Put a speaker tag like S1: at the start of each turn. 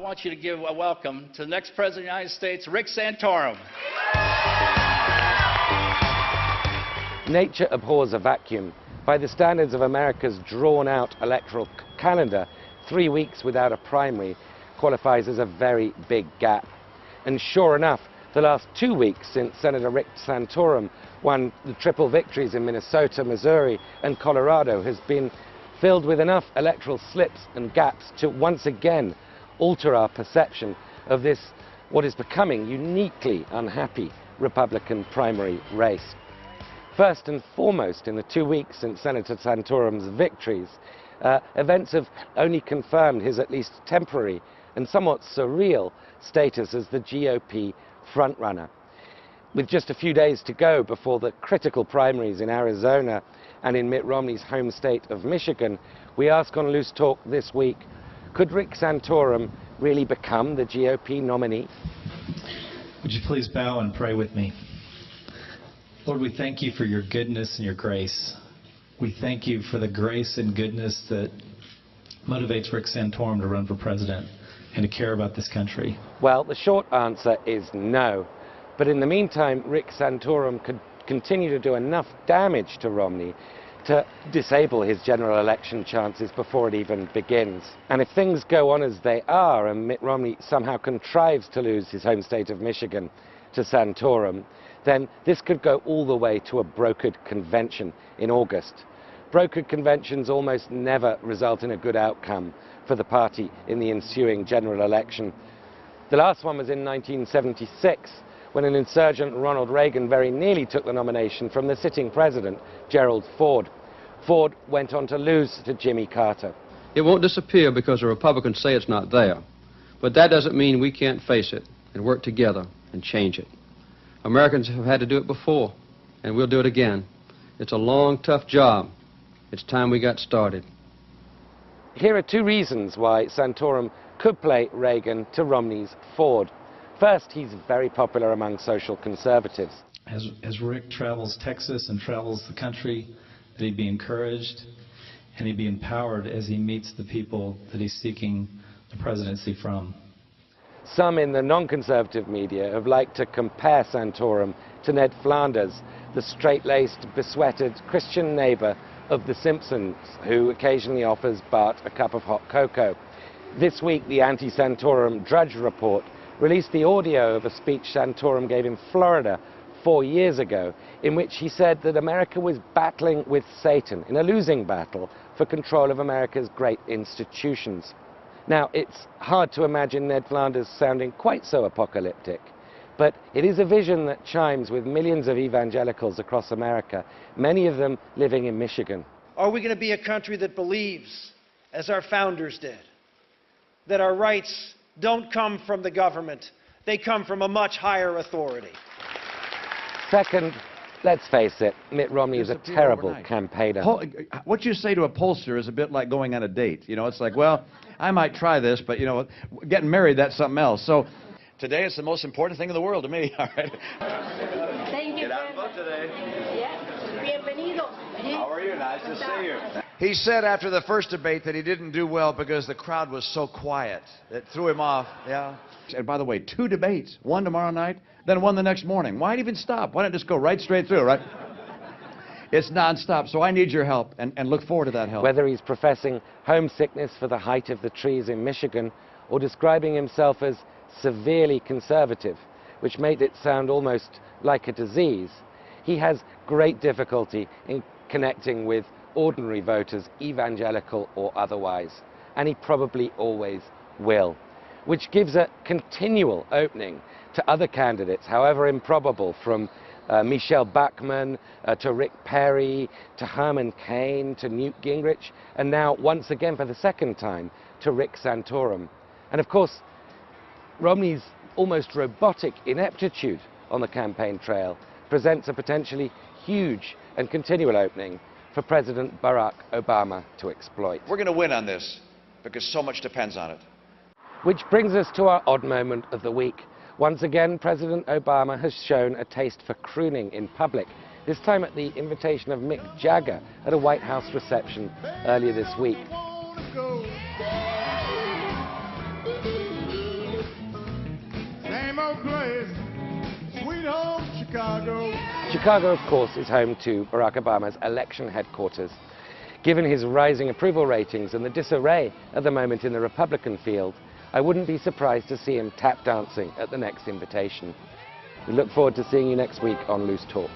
S1: want you to give a welcome to the next President of the United States, Rick Santorum.
S2: Nature abhors a vacuum. By the standards of America's drawn-out electoral calendar, 3 weeks without a primary qualifies as a very big gap. And sure enough, the last 2 weeks since Senator Rick Santorum won the triple victories in Minnesota, Missouri, and Colorado has been filled with enough electoral slips and gaps to once again alter our perception of this, what is becoming uniquely unhappy Republican primary race. First and foremost, in the 2 weeks since Senator Santorum's victories, events have only confirmed his at least temporary and somewhat surreal status as the GOP frontrunner. With just a few days to go before the critical primaries in Arizona and in Mitt Romney's home state of Michigan, we ask on Loose Talk this week, could Rick Santorum really become the GOP nominee?
S3: Would you please bow and pray with me? Lord, we thank you for your goodness and your grace. We thank you for the grace and goodness that motivates Rick Santorum to run for president and to care about this country.
S2: Well, the short answer is no. But in the meantime, Rick Santorum could continue to do enough damage to Romney to disable his general election chances before it even begins. And if things go on as they are and Mitt Romney somehow contrives to lose his home state of Michigan to Santorum, then this could go all the way to a brokered convention in August. Brokered conventions almost never result in a good outcome for the party in the ensuing general election. The last one was in 1976, when an insurgent Ronald Reagan very nearly took the nomination from the sitting president, Gerald Ford. Ford went on to lose to Jimmy Carter.
S4: It won't disappear because the Republicans say it's not there. But that doesn't mean we can't face it and work together and change it. Americans have had to do it before, and we'll do it again. It's a long, tough job. It's time we got started.
S2: Here are two reasons why Santorum could play Reagan to Romney's Ford. First, he's very popular among social conservatives.
S3: As Rick travels Texas and travels the country, that he'd be encouraged and he'd be empowered as he meets the people that he's seeking the presidency from.
S2: Some in the non-conservative media have liked to compare Santorum to Ned Flanders, the straight-laced, besweated Christian neighbor of The Simpsons, who occasionally offers Bart a cup of hot cocoa. This week, the anti-Santorum Drudge Report released the audio of a speech Santorum gave in Florida 4 years ago, in which he said that America was battling with Satan in a losing battle for control of America's great institutions. Now, it's hard to imagine Ned Flanders sounding quite so apocalyptic, but it is a vision that chimes with millions of evangelicals across America, many of them living in Michigan.
S5: Are we going to be a country that believes, as our founders did, that our rights don't come from the government, they come from a much higher authority?
S2: Second, let's face it, Mitt Romney is a terrible campaigner.
S6: What you say to a pollster is a bit like going on a date. You know, it's like, well, I might try this, but, you know, getting married, that's something else. So today it's the most important thing in the world to me. All right.
S7: Thank you. Get out and vote today. Yeah. Bienvenido.
S6: How are you? Nice to see you.
S8: He said after the first debate that he didn't do well because the crowd was so quiet. It threw him off. Yeah.
S6: And by the way, 2 debates, one tomorrow night, then one the next morning. Why'd even stop? Why not just go right straight through, right? It's nonstop, so I need your help and look forward to that help.
S2: Whether he's professing homesickness for the height of the trees in Michigan or describing himself as severely conservative, which made it sound almost like a disease, he has great difficulty in connecting with ordinary voters, evangelical or otherwise, and he probably always will, which gives a continual opening to other candidates, however improbable, from Michelle Bachmann to Rick Perry to Herman Cain to Newt Gingrich, and now once again for the second time to Rick Santorum. And of course, Romney's almost robotic ineptitude on the campaign trail presents a potentially huge and continual opening for President Barack Obama to exploit.
S8: We're going to win on this because so much depends on it.
S2: Which brings us to our odd moment of the week. Once again, President Obama has shown a taste for crooning in public, this time at the invitation of Mick Jagger at a White House reception earlier this week.
S9: same old place, sweet home Chicago.
S2: Chicago, of course, is home to Barack Obama's election headquarters. Given his rising approval ratings and the disarray at the moment in the Republican field, I wouldn't be surprised to see him tap dancing at the next invitation. We look forward to seeing you next week on Loose Talk.